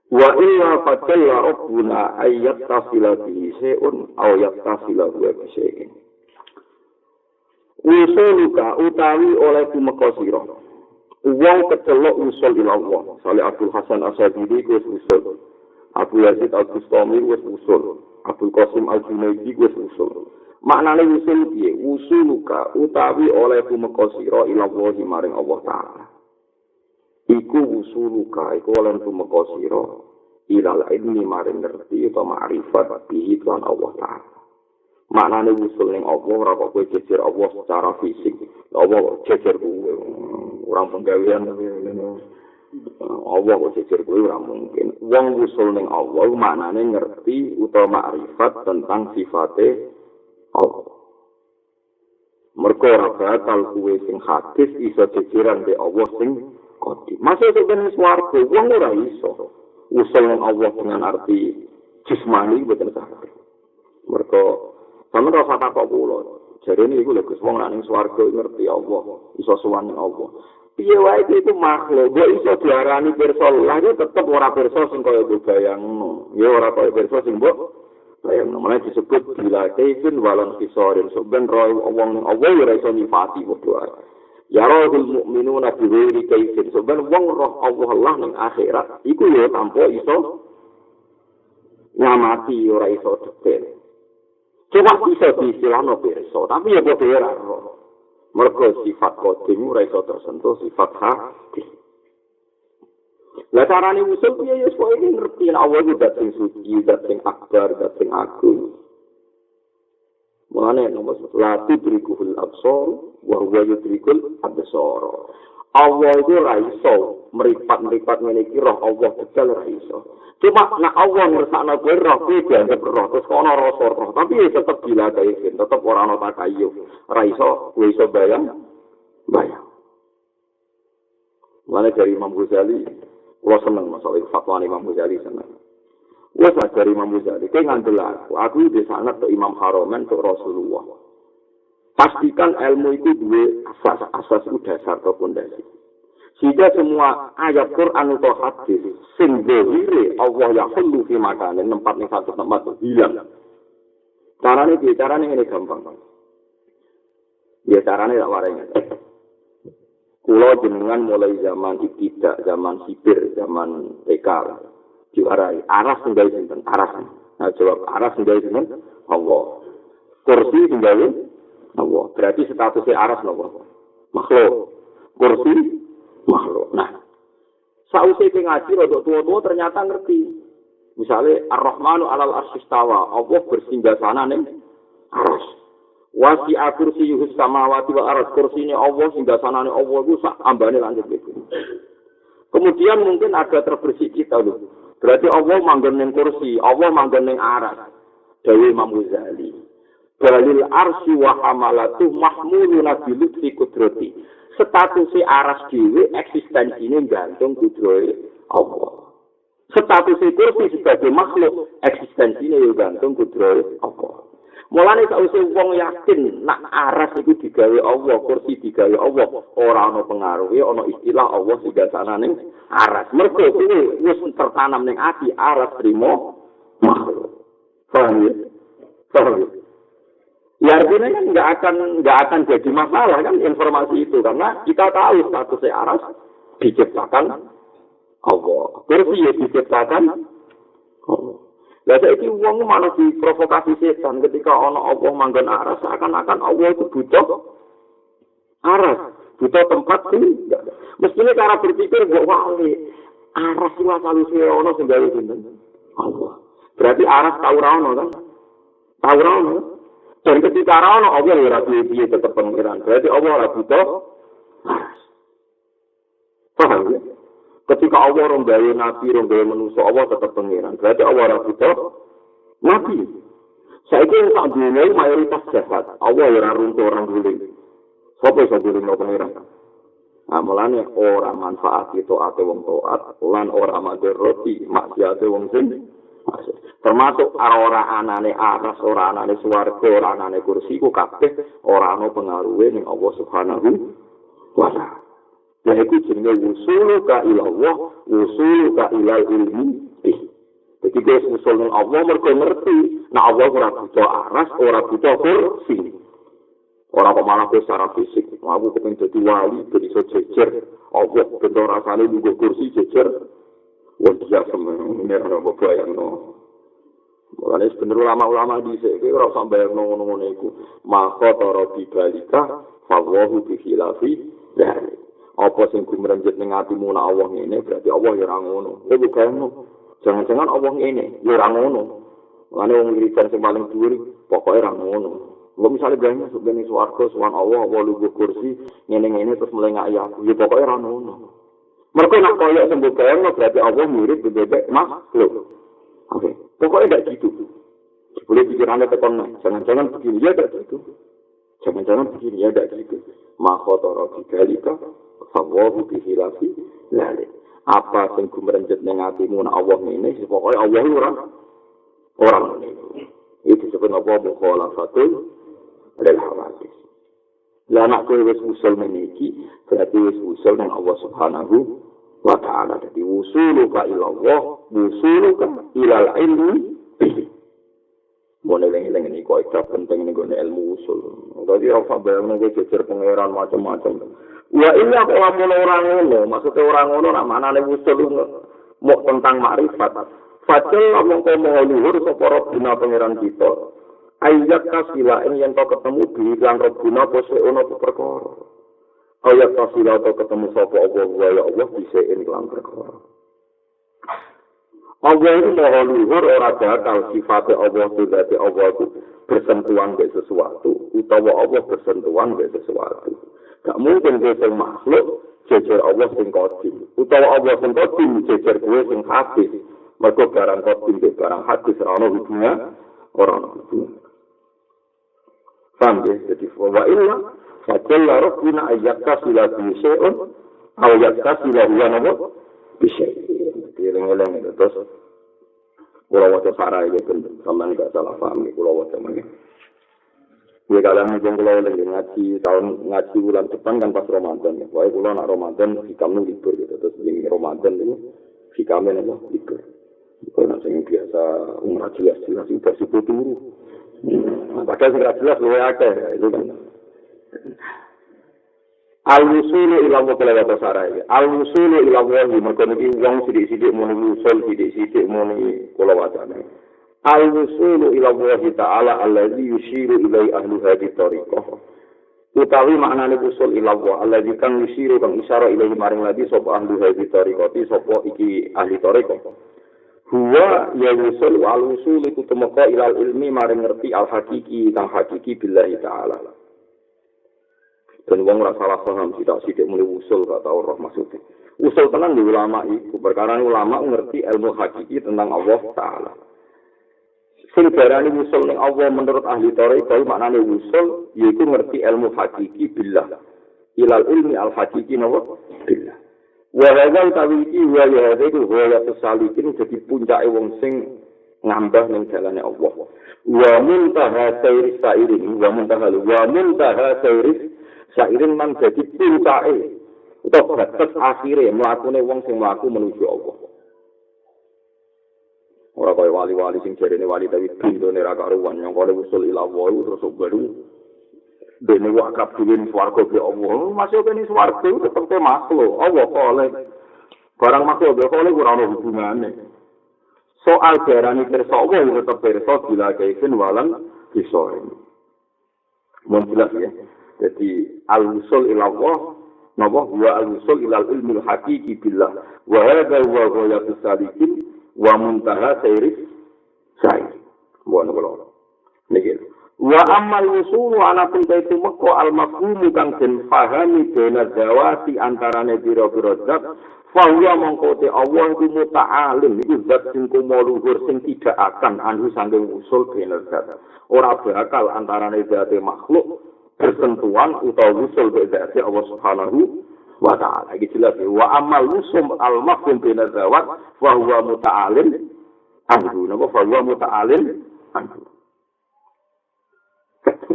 Wa illa fatalla rabbuna ayyat tasila bihi syai'un aw yattasila huwa bi syai'in. Wusuluka utawi oleh tumeka sira. Wong kecelok usul ila Allah. Salih Abdul Hasan Asyadili wis usul. Abu Yazid Al-Bustami wis usul. Abdul Qasim Al-Junaidi wis usul. Maknane usul piye? Usuluka utawi oleh tumeka sira ila Allah maring Allah Ta'ala. Iku usuluka iku oleh tumeka sira ila ilmi maring ngerti utawa ma'rifat bihi lan Allah Ta'ala. Maknane usul ning Allah ora kok kowe jejer Allah secara fisik. Allah jejer kowe orang penggawean Allah kok jejer kowe ora mungkin. Wong usul ning Allah maknane ngerti utawa ma'rifat tentang sifate Allah. Mergo ora batal kuwe sing hadis iso jejeran be Allah sing qadim. Masih ben swarga wong ora iso. Usul ning Allah dengan arti jismani boten saged. Mergo sampe ora tak kok kula. Jarene iku lho Gus wong ning swarga ngerti Allah, iso sowan ning Allah. Piye wae itu makhluk, kok iso diarani pirsa Allah itu tetep ora pirsa sing kaya bayangno. Ya ora kaya pirsa sing mbok bayangno. Mulane disebut bila kaifin walan kisorin. Soben roh wong ning Allah ora iso nyifati padha. Ya rohul mukminuna bi ghairi kaifin. Soben wong roh Allah ning akhirat iku ya tanpa iso nyamati ora iso detail. Cuma bisa diistilahno pirsa, tapi ya padha ora roh. Mergo sifat qadim ora iso tersentuh sifat hadis. Lah carane usul piye ya supaya ngerti Allah itu zat sing suci, zat sing akbar, zat sing agung. Mulane nomor 1 la tudrikul absar wa huwa yudrikul absar. Allah itu ora iso mripat-mripat ngene iki roh Allah betul ora iso. Cuma nek Allah ngersakno kowe roh kuwi dianggap roh terus kono rasa roh, tapi tetep bila kae tetep ora ana takayuf. Ora iso kowe iso bayang. Mulane dari Imam Ghazali kula seneng masalah fatwa Imam Ghazali seneng. Wes dari Imam Ghazali kowe ngandel aku di sanad ke Imam Haromen ke Rasulullah. Pastikan ilmu itu dua asas dasar atau pondasi. Sehingga semua ayat Quran atau hadis sing dhahire Allah yahullu fi makanin tempat ning satu tempat hilang. Carane ini gampang. Ya carane tak warai. Kula jenengan mulai zaman ibtidak, zaman sipir, zaman TK diwarai aras sendiri sinten aras. Nah jawab aras sendiri sinten Allah. Kursi sendiri Allah. Berarti statusnya aras napa? Makhluk. Kursi makhluk. Nah, sausé ngaji rodok tua-tua ternyata ngerti. Misalnya Ar-Rahmanu 'alal 'arsy istawa, Allah bersinggah sana ning aras. Wasi'a kursiyyuhus samawati wal ardh, kursine Allah sehingga sanane Allah iku sak ambane langit itu. Kemudian mungkin ada terbersih kita loh. Berarti Allah manggon ning kursi, Allah manggon ning aras. Dewi Imam Ghazali. Balil arsy wa hamalatu mahmuluna bi lutfi qudrati. Statusé aras dhewe eksistensine gantung kudrohe Allah. Statusé kursi sebagai makhluk eksistensine yo gantung kudrohe Allah. Mulane sausé wong yakin nak aras iku digawe Allah, kursi digawe Allah, ora ana pengaruhe, ana istilah Allah sing sanane aras. Mergo kuwi wis tertanam ning ati aras trimo makhluk. Paham ya? Paham ya? Ya artinya kan nggak akan jadi masalah kan informasi itu karena kita tahu statusnya aras diciptakan Allah, kursi ya diciptakan Allah. Lah saiki wong malah diprovokasi setan ketika ana Allah manggon aras seakan-akan Allah itu butuh aras, butuh tempat sih. Mestinya cara berpikir kok wali aras itu asal usul ana sing gawe sinten? Allah. Berarti aras tau ora ono kan? Tau ora ono. Dan ketika ora ono Allah ora piye tetep pengiran. Berarti Allah ora butuh aras. Paham ya? Ketika Allah orang gawe nabi, orang gawe manusia, Allah tetap pengiran. Berarti Allah ora butuh nabi. Saiki yang sak dunia mayoritas jahat. Allah ora runtuh orang guling. Sapa iso guling pengiran? Nah, mulane ora manfaat itu ate wong taat, lan ora madaroti maksiate wong sing termasuk ora anane aras, ora anane swarga, ora anane kursi ku kabeh ora ana pengaruhe ning Allah Subhanahu wa taala. Dan itu jenenge wusuluka ilallah, wusuluka ilal ilmi. Jadi kita usul dengan Allah, mereka ngerti. Nah Allah ora butuh aras, ora butuh kursi. Orang kok malah secara fisik. Aku kepengen jadi wali, jadi iso jejer. Allah bentuk rasanya juga kursi jejer. Wah dia semenang, ini orang bayang no. Makanya sebenarnya ulama-ulama di sini, orang sampai ngono-ngono itu. Maka taro bibalika, fawahu bihilafi, dari. Apa sing gumrenjet ning atimu nak Allah ngene berarti Allah ya ora ngono. Lha bukan jangan-jangan Allah ngene ya ora ngono. Mane wong ngrikan sing paling dhuwur pokoke ora ngono. Lha misale gawe masuk ning swarga sowan Allah lugu kursi ngene-ngene terus mulai ngaki aku. Ya pokoke ora ngono. Mergo nak koyo sembuh gawe berarti Allah mirip bebek makhluk. Oke. Pokoke ndak gitu. Boleh pikirannya tekon jangan-jangan begini ya ndak gitu. Jangan-jangan begini ya ndak gitu. Maka tara digalika fawahu bihilafi lalik. Apa sing gumrenjet ning atimu nek Allah ngene pokoke Allah ora ngene. Itu disebut apa mukhalafatul lil hawadis. Lah nek kowe wis usul meniki berarti wis usul nang Allah Subhanahu wa taala. Dadi usuluka ilallah, usuluka ilal ilmi. Boleh lengi-lengi ini kok ikut penting ini ilmu usul. Jadi apa bayang nih jejer pangeran macam-macam. Ya ini aku lamun orang ngono, maksudnya orang ngono nak mana nih usul mau tentang makrifat. Fadil lamun kau mau luhur sopor guna pangeran kita. Ayat kasila ini yang kau ketemu di yang guna pose ono perkara. Ayat kasila kau ketemu sopo Allah ya Allah bisa ini dalam perkara. Allah itu mau luhur orang bakal sifatnya Allah berarti Allah itu bersentuhan dengan sesuatu utawa Allah bersentuhan dengan sesuatu. Gak mungkin dia sing makhluk jejer Allah sing qadim utawa Allah sing qadim jejer gue sing hadis. Mergo barang qadim ke barang hadis ora ono hubungannya ora ono hubungan. Paham ya? Jadi wa illa fajalla rabbuna ayyaka sila bisyai'un aw yaktasila huwa nabo bisyai'in. Eleng-eleng itu terus kula waca sarai iki sampeyan gak salah paham iki kula waca meneh. Ya kadang ngomong kula ngaji tahun ngaji bulan depan kan pas Ramadan ya. Pokoke kula nak Ramadan hikamnya libur gitu terus ning Ramadan itu hikamnya libur. Kula sing biasa umrah jelas-jelas itu bersih turu. Padahal sing jelas luwe akeh itu kan. Al-wusulu ila Allah kala sarai. Al-wusulu ila Allah mergo niki wong sithik-sithik muni usul sithik-sithik muni kula wacane. Al-wusulu ila Allah taala allazi yushiru ilai ahli hadhihi tariqah. Utawi maknane usul ila Allah allazi kang yushiru kang isyara ilai maring lagi sapa ahli hadhihi tariqah sapa iki ahli tariqah. Huwa ya wusul al-wusul iku temeka ilal ilmi maring ngerti al-hakiki kang hakiki billahi ta'ala. Dan wong ora salah paham sithik muni wusul gak tau roh maksudnya. Usul tenan di ulama iku perkara ulama ngerti ilmu hakiki tentang Allah Ta'ala. Sing darani wusul ning Allah menurut ahli tarekat maknane wusul yaiku ngerti ilmu hakiki billah. Ilal ilmi al-hakiki nawa billah. Wa hadzal tawiki wa yahdiku ghayatus salikin dadi puncake wong sing ngambah ning dalane Allah. Wa muntaha sayri sairin wa muntaha sayri sairin man dadi puncake utawa batas akhire mlakune wong sing mlaku menuju Allah. Ora kaya wali-wali sing jarene wali tapi bindone ra karuan nyongkone usul ila Allah terus baru dene wa akrab dhewe swarga be Allah. Masuk kene swarga tetep makhluk. Allah oleh barang makhluk be oleh ora ono hubungane. Soal darani pirsa Allah tetep pirsa bila kaifin walan bisoin. Mun jelas ya. Jadi al-usul ila Allah napa huwa al-usul ila al-ilmi al-haqiqi billah. Wa hadha huwa ghayatus salikin wa muntaha sayri sa'i. Bukan kula. Niki. Wa amal wusulu ana pintu meko al mafhum kang den pahami dene zawati antarane pira-pira zat fa huwa mongko te Allah iku muta'alim iku zat sing luhur sing tidak akan anu saking usul dene zat ora bakal antarane zate makhluk bersentuhan utawa usul zate Allah Subhanahu wa ta'ala iki jelas wa amal wusum al mafhum dene zawat fa huwa muta'alim anhu napa fa huwa muta'alim anhu.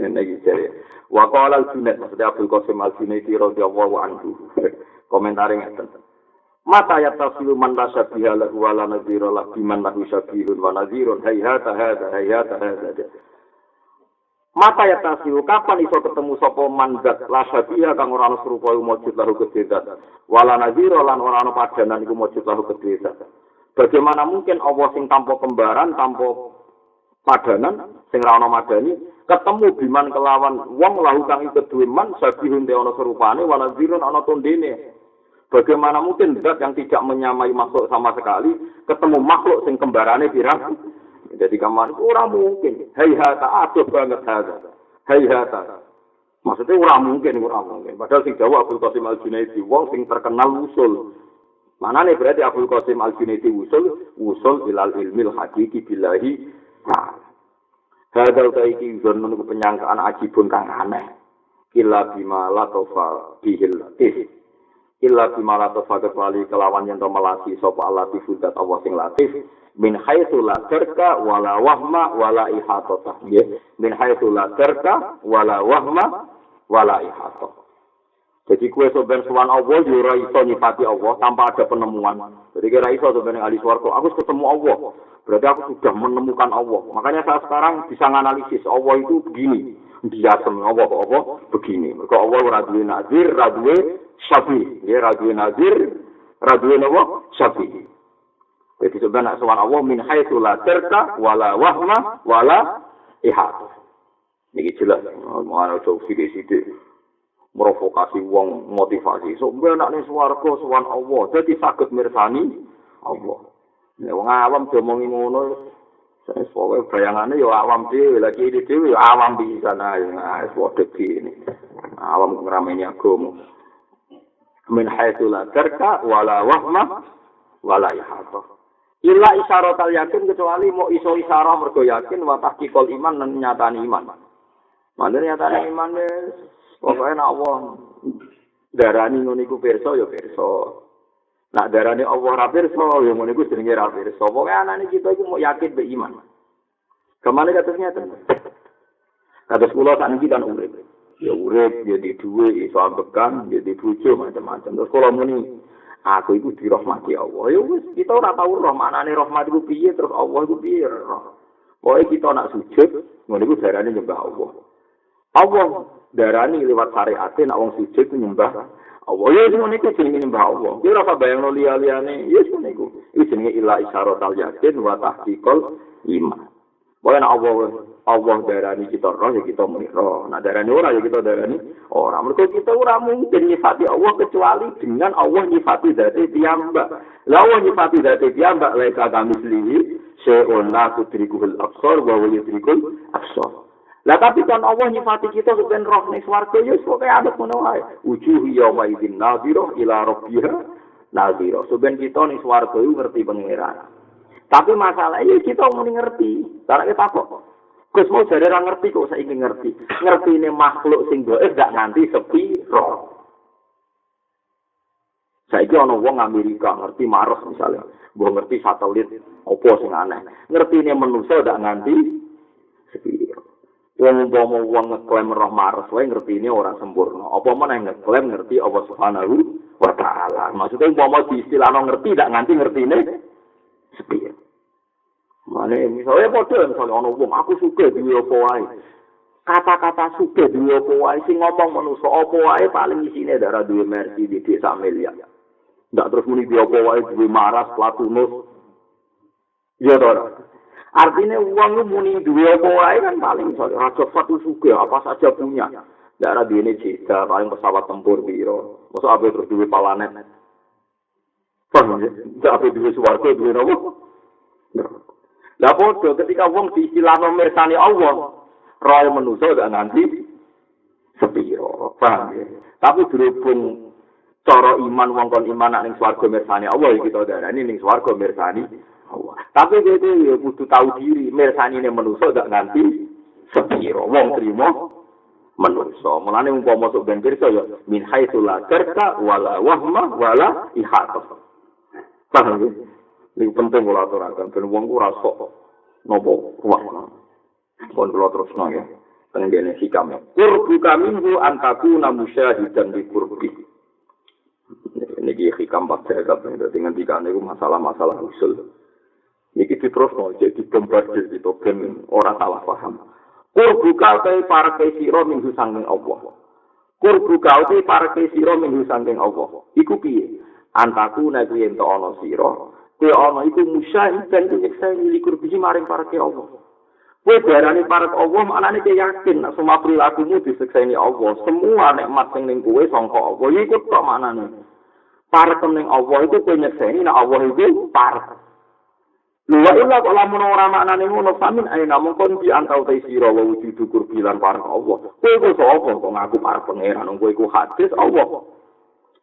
Niki jare. Wa qala al-Junaid maksudnya Abdul Qasim al-Junaidi radhiyallahu anhu. Komentare ngeten. Mata yatasilu man tasbiha lahu wa la nadhira lahu biman lahu sabihun wa nadhirun hayhata hadza. Mata yatasilu kapan iso ketemu sapa mandat la sabiha kang ora ana serupa mujud lahu kedhedat. Wa la nadhira lan ora ana padanan iku mujud lahu kedhedat. Bagaimana mungkin Allah sing tanpa kembaran, tanpa padanan, sing ra ana madani ketemu biman kelawan wong lahu kang kedue man sabihun te ana serupane wa nadhirun ana tondene. Bagaimana mungkin zat yang tidak menyamai makhluk sama sekali ketemu makhluk sing kembarane pirang? Jadi kaman ora mungkin. Hayhata aduh banget hadza. Hayhata. Maksudnya ora mungkin. Padahal sing jawab Abdul Qasim Al-Junaidi wong sing terkenal usul. Manane berarti Abdul Qasim Al-Junaidi usul ilal ilmil haqiqi billahi ta'ala. Hadal taiki zonun ku penyangkaan ajibun kang aneh. Illa bima latofa bihil latif. Illa bima latofa kecuali kelawan yang melati sapa Allah tifudat Allah sing latif. Min haitsu la tarka wala wahma wala ihatata. Min haitsu la tarka wala wahma wala ihatata. Jadi kue soben suwan Allah yo ora iso nyifati Allah tanpa ada penemuan. Jadi kira iso soben ahli swarga aku ketemu Allah. Berarti aku sudah menemukan Allah. Makanya saya sekarang bisa menganalisis Allah itu begini. Dia semua Allah begini. Mereka Allah radue nazir, radue syafi. Ya radue nazir, radue nawa syafi. Jadi sebenarnya soal Allah min haitsu la tarka wala wahma wala ihat. Ini jelas. Mau coba sidik-sidik provokasi wong motivasi. So benak ning swarga sowan Allah. Jadi saged mirsani Allah. Nek wong awam diomongi ngono, saya pokoke bayangane ya awam dhewe, lagi dhewe ya awam pisan ae. Wis padha gini. Awam ngrameni agama. Min haitsu la tarka wala wahma wala ihata. Illa isyaratal yakin kecuali mau iso isyarah mergo yakin wa tahqiqul iman lan nyatani iman. Mandene nyatani iman pokoke nek Allah darani ngono iku pirsa ya pirsa. Nak darane Allah ra pirsa, ya ngono iku jenenge ra pirsa. Pokoke anane kita iku mau yakin be iman. Kemana katanya ten? Kados kula sakniki kan urip. Ya urip, ya di duwe iso ambekan, ya di bojo macam-macam. Terus kula muni, aku iku dirahmati Allah. Ya wis kita ora tau roh maknane rahmat iku piye, terus Allah iku piye. Pokoke kita nak sujud, ngono iku darane nyembah Allah. Allah darani lewat syariat nek wong sujud nyembah Allah ya ngono iku jenenge nyembah Allah. Ki ora bayangno liya-liyane, ya ngono iku. Iki jenenge ila isyaratal yakin wa tahqiqul iman. Bahwa Allah Allah darani kita roh ya kita muni roh. Nah darani ora ya kita darani ora. Mergo kita ora mungkin nyifati Allah kecuali dengan Allah nyifati dzate piyambak. Lah Allah nyifati dzate piyambak laika kamislihi syai'un la tudrikuhul absar wa huwa yudrikul absar. Lah tapi kan Allah nyifati kita ben roh ning swarga ya pokoke adep ngono wae. Wujuh yauma idzin nadhirah ila rabbiha nadhirah. Soben kita ning swarga iku ngerti pangeran. Tapi masalahnya kita muni ngerti. Karena kita kok Gus mau jare ra ngerti kok saiki ngerti. Ngertine makhluk sing gaib gak nganti sepiro. Saiki ana wong Amerika ngerti Mars misalnya, mbok ngerti satelit apa sing aneh. Ngertine manusa gak nganti sepiro. Wong umpama wong ngeklaim roh Mars wae ngertine ora sempurna. Apa meneh ngeklaim ngerti Allah Subhanahu wa taala. Maksudnya umpama diistilahno ngerti gak nganti ngertine sepiro. Mane misalnya padha misalnya ana wong aku suka duwe apa wae. Kata-kata suka duwe apa wae sing ngomong manusa apa wae paling isine darah duwe mercy di desa miliar. Ndak terus muni duwe apa wae duwe Maras, Platunus. Ya ora. Artinya uang muni duwe apa wae kan paling misalnya raja satu suka apa saja punya. Darah duwe jeda paling pesawat tempur piro. Mosok ape terus duwe planet. Paham ya? Ndak ape duwe swarga duwe apa? Lah bodoh ketika wong diistilahno mirsani Allah, roh manusa gak nganti sepiro. Paham ya? Tapi berhubung cara iman wong kon iman ning swarga mirsani Allah kita darani ning swarga mirsani Allah. Tapi dhewe ya kudu tahu diri, mirsanine manusa gak nganti sepiro. Wong trimo manusa. Mulane umpama sok ben pirsa ya min haitsu la tarka wala wahma wala ihata. Paham ya? Ini penting kalau aturakan, dan uang ora sok nopo kuat. Pun kalau terus ya, pengen hikam. Kurbu kami hu antaku namusyahidan di kurbi. Ini hikam pas saya kata dengan tiga ini masalah-masalah usul. Ini terus jadi bombardir gitu, ben orang salah paham. Kurbu kau te para kesiro minggu sangking Allah. Kurbu kau te para kesiro minggu sangking Allah. Iku piye? Antaku naku yen to ana sira. Kowe ana iku musyahid dan nyeksa likur biji maring para ke Allah. Kowe darani para Allah maknane kowe yakin nek semua perilakumu disekseni Allah. Semua nikmat sing ning kowe sangka Allah iku tok maknane. Para ning Allah iku kowe nyekseni nek Allah iku para. Luwa illa kok lamun ora maknane ngono samin aina mongkon di antau te sira wa wujudu kurbilan para Allah. Kowe kok sapa kok ngaku para pangeran kowe iku hadis Allah.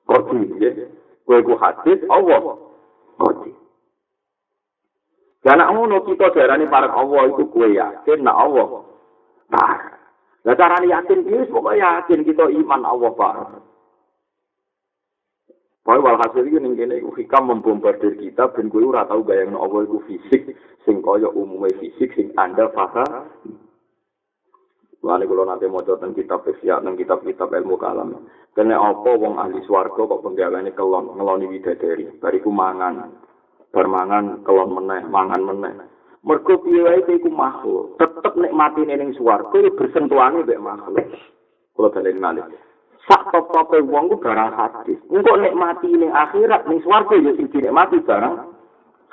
Kok piye? Kowe iku hadis Allah. Kok karena ngono kita darani para Allah itu kowe yakin nek Allah par. Lah carane yakin iki pokoke yakin kita iman Allah par. Pokoke walhasil iki ning kene iku hikam membombardir kita ben kowe ora tau bayangno Allah iku fisik sing kaya umume fisik sing Anda paham. Mulane kula nate maca teng kitab Ihya nang kitab-kitab ilmu kalam. Kene apa wong ahli swarga kok penggaweane kelon ngeloni widadari bariku mangan. Bermangan kelon meneh, mangan meneh. Mergo piye wae iku makhluk, tetep nikmatine ning swarga ya bersentuhane mek makhluk. Kula balen malih. Sak top-tope wong ku barang hadis. Engko nikmati ning akhirat ning swarga ya sing dinikmati barang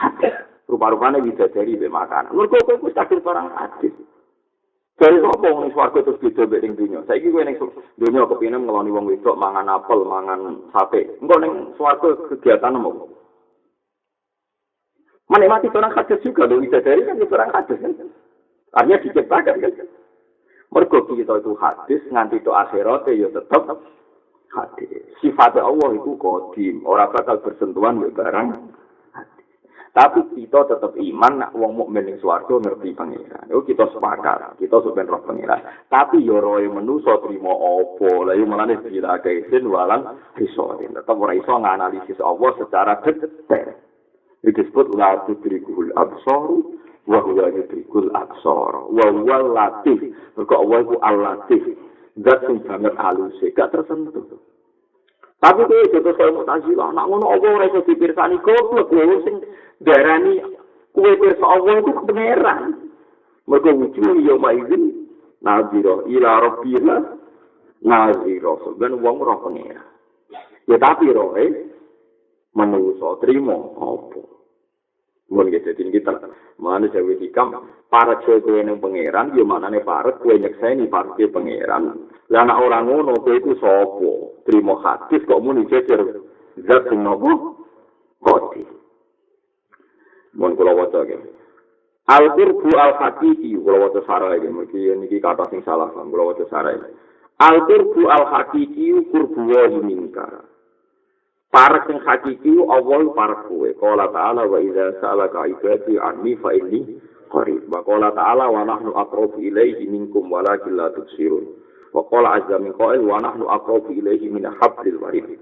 hadis. Rupa-rupane widadari mek makanan. Mergo kowe wis takdir barang hadis. Dari sapa wong ning swarga terus beda mek ning donya. Saiki kowe ning donya kepengin ngeloni wong wedok mangan apel, mangan sate. Engko ning swarga kegiatan apa? Menikmati orang hadis juga, loh widadari kan orang hadis kan. Artinya diciptakan kan. Mergo kita itu hadis, nganti itu akhirat ya tetap hadis. Sifatnya Allah itu qadim, orang bakal bersentuhan dengan barang hadis. Tapi kita tetap iman, nak wong mukmin ning swarga ngerti pangeran. Yo kita sepakat, kita sampeyan roh pangeran. Tapi yo roe manusa trimo apa? Lah yo malane dilake sin walang iso. Tetap ora iso nganalisis Allah secara detail. Itu disebut la tudrikul absar wa huwa yudrikul absar wa huwa latif. Mergo Allah iku al-latif. Zat sing sangat halus, gak tersentuh. Tapi kowe jotos kaya Mu'tazilah, nek ngono apa ora iso dipirsani goblok kowe sing darani kowe pirsa Allah iku pangeran. Mergo wujuh ya maizin nazira ila rabbiha nazira. Ben wong ora pangeran. Ya tapi roe manusa trimo apa? Mun gitu kita. Mana Jawa Hikam para kowe ning pangeran yo manane parek kowe nyekseni parke pangeran. Lah nek ora ngono kowe iku sapa? Trimo hadis kok muni jejer zat sing nopo? Koti. Mun kula waca iki. Al-qurbu al-haqiqi kula waca sarah iki niki kata sing salah kula waca sarah iki. Al-qurbu al-haqiqi qurbu wa minka. Para sing hakiki Allah para kowe. Qala ta'ala wa idza sa'alaka 'ibadi 'anni fa inni qarib. Wa qala ta'ala wa nahnu aqrabu ilayhi minkum walakin la tubsirun. Wa qala 'azza min qa'il wa nahnu aqrabu ilayhi min hablil warid.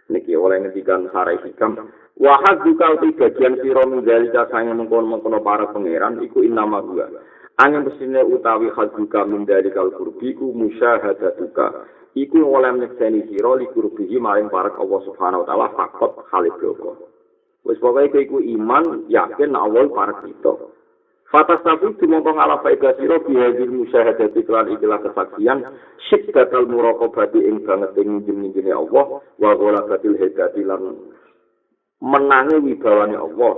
Niki oleh ngendikan Sarai Hikam wa hadzuka uti bagian sira min dalika sange mengkon-mengkon para pangeran iku innama huwa. Angin pesine utawi hadzuka min dalikal qurbiku musyahadatuka. Iku oleh nyekseni sira likurbihi maring para Allah Subhanahu wa taala fakot khalid bloko. Wis pokoke iku iman yakin nek Allah para kita. Fatasafi dumongko ngala faedah sira bihadil musyahadati lan ikilah kesaksian syiddatul muraqabati ing banget ing jenenge Allah wa ghalabatil hidati lan menangi wibawane Allah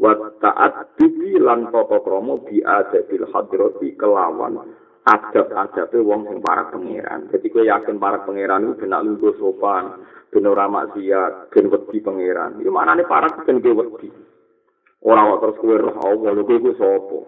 wa ta'addubi lan tata krama bi adabil hadrati kelawan adab-adabe wong sing para pangeran. Dadi kowe yakin para pangeran iku benak lungguh sopan, ben ora maksiat, ben wedi pangeran. Iku maknane para ben kowe wedi. Ora kok terus kowe roh Allah lho kowe sapa.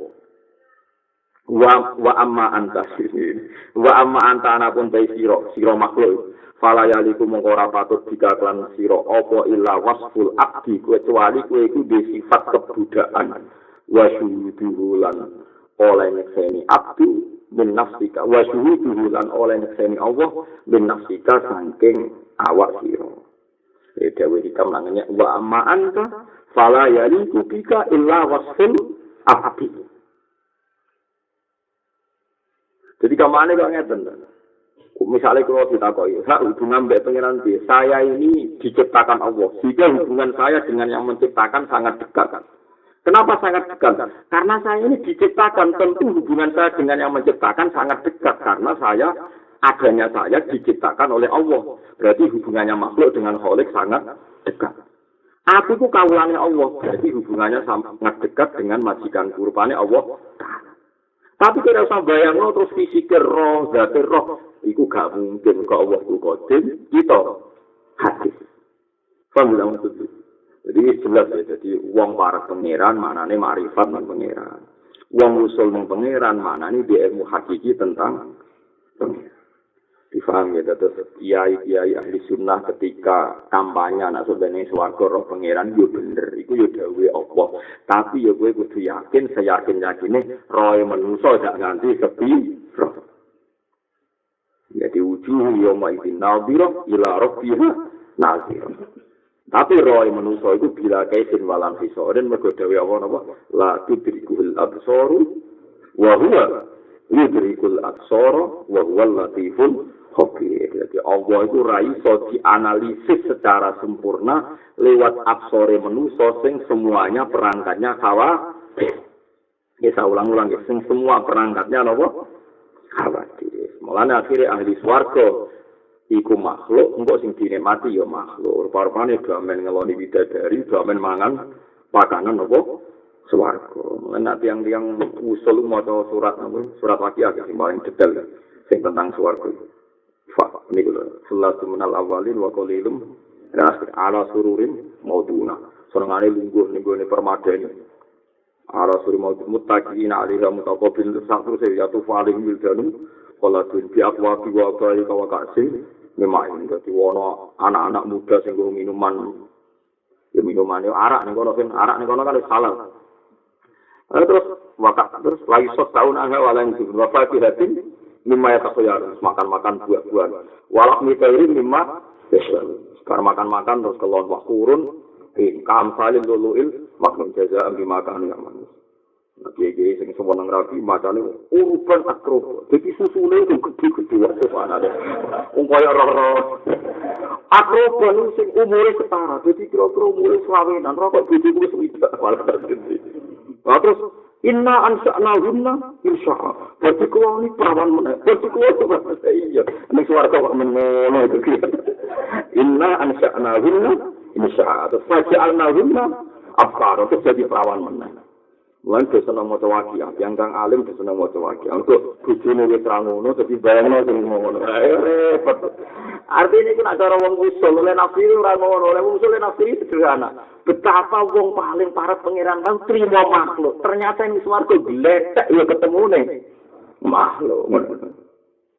Wa amma anta sini. Wa amma anta ana pun sira makhluk. Fala yaliku mongko ora patut dikaklan sira apa illa wasful abdi kecuali kowe iku duwe sifat kebudakan. Wa syuhuduhu lan oleh nyekseni abdi bin nafsika wa syuhuduhu lan oleh nyekseni Allah bin nafsika saking awak sira. Dewe Hikam nangane wa amma anta fala yaliku bika illa wasful abdi. Jadi kamane kok ngeten. Misalnya kalau ditakoki, hubungan mbek pangeran piye? Saya ini diciptakan Allah. Sehingga hubungan saya dengan yang menciptakan sangat dekat. Kenapa sangat dekat? Karena saya ini diciptakan, tentu hubungan saya dengan yang menciptakan sangat dekat. Karena adanya saya diciptakan oleh Allah. Berarti hubungannya makhluk dengan Khalik sangat dekat. Aku itu kawulane Allah. Berarti hubungannya sangat dekat dengan majikan kurupane Allah. Tapi kita usah bayang terus fisikir roh, zatir roh. Iku gak mungkin kok Allah itu kodim. Kita hadis. Faham bilang itu? Jadi jelas ya, jadi uang para pangeran maknanya ma'rifat dan pangeran. Uang usul dan pangeran maknanya dia ilmu hakiki tentang pangeran. Difaham ya, terus kiai-kiai ahli sunnah ketika kampanye nak sebenarnya swarga roh pangeran yo bener, iku yo dawuhe Allah. Tapi yo kowe kudu yakin, seyakin-yakine roh manusa gak nganti sepi roh. Jadi wujuh yauma idzin nadhirah ila rabbiha nadhirah. Tapi roh manusa iku bila kaisin walam fisoren mergo dawuhe Allah napa la tudrikul absaru wa huwa yudrikul absara wa huwal latiful khabir. Jadi Allah itu ra iso dianalisis secara sempurna lewat absore manusa sing semuanya perangkatnya khawatir. Ya saya ulang-ulang ya, sing semua perangkatnya napa khawatir. Mulane akhirnya ahli swarga iku makhluk, engko sing dinikmati ya makhluk. Rupa-rupane gamen ngeloni bidadari, gamen mangan pakanan apa swarga. Mulane tiang-tiang usul maca surat Waqiah sing paling detail sing tentang swarga. Fa niku lho, salatu minal awalin wa qalilum ala sururin mauduna. Senengane lungguh ning gone permadani. Ala suri muttaqina 'alaiha mutaqabbil sa'ru sayatu faling wildanu kala bi aqwa bi wa bayi kawa kasih memang dadi wono anak-anak muda sing nggo minuman ya minumane arak ning kono kan halal. Terus lagi sok tahun angel walain bapak tiratin mimma yatakhayar makan-makan buah-buahan. Walak mikairin mimma sekarang makan-makan terus kelon wakurun kam salin luluil maknun jaza ambi makan yang manis. Nah, kiai sing sewenang rapi macane uruban akrob. Dadi susune itu gede-gede wae ana. Kaya roh-roh. Akrob lu sing umure setara. Dadi kira-kira umure sawenan rokok bojoku wis widak malah gede. Nah, terus inna ansa'na hunna insya'a. Berarti kuwi ini perawan meneh. Berarti kuwi bahasa iya. Nek swarga kok ngono itu. Inna ansa'na hunna insya'a. Terus faja'alna hunna Abkar terus jadi perawan meneh. Lan seneng maca waqiah, yang kang alim seneng maca waqiah. Engko bojone wis ra ngono dadi bayangno sing ngono. Repot. Artinya iku nek cara wong usul oleh nafsi ora ngono, oleh wong usul nafsi sederhana. Betapa wong paling parek pangeran bang trimo makhluk. Ternyata ing swarga gletek ya ketemune makhluk.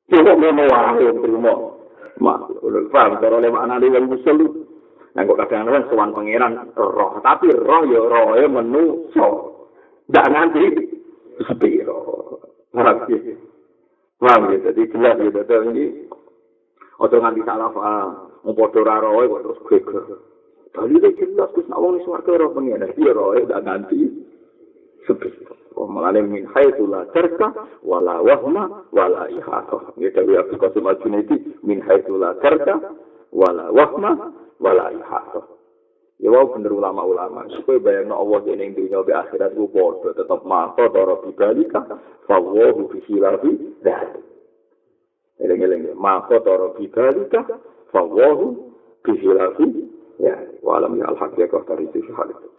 Coba ngono wae trimo makhluk. Paham cara oleh maknane wong usul. Nah kok kadang-kadang sowan pangeran roh, tapi roh ya rohe manusa. Nggak nganti sepiro. Paham ya? Jadi jelas ya, betul ini. Ojo nganti salah paham. Mempodo raroe kok terus geger. Dalile jelas Gus nak wong swarga roh pengen. Iya roe ndak nganti sepiro. Mulane min haitsu la tarka wala wahma wala ihata. Ya dewe Abdul Qasim Al-Junaidi min haitsu la tarka wala wahma wala ihata. Ya wau bener ulama-ulama, supaya bayangno Allah dene ing dunya be akhirat ku padha tetep maha dara bibalika fawahu fi khilafi dzat. Eleng-eleng maha dara bibalika fawahu fi khilafi ya walam ya al-haqiqah dari itu hal itu.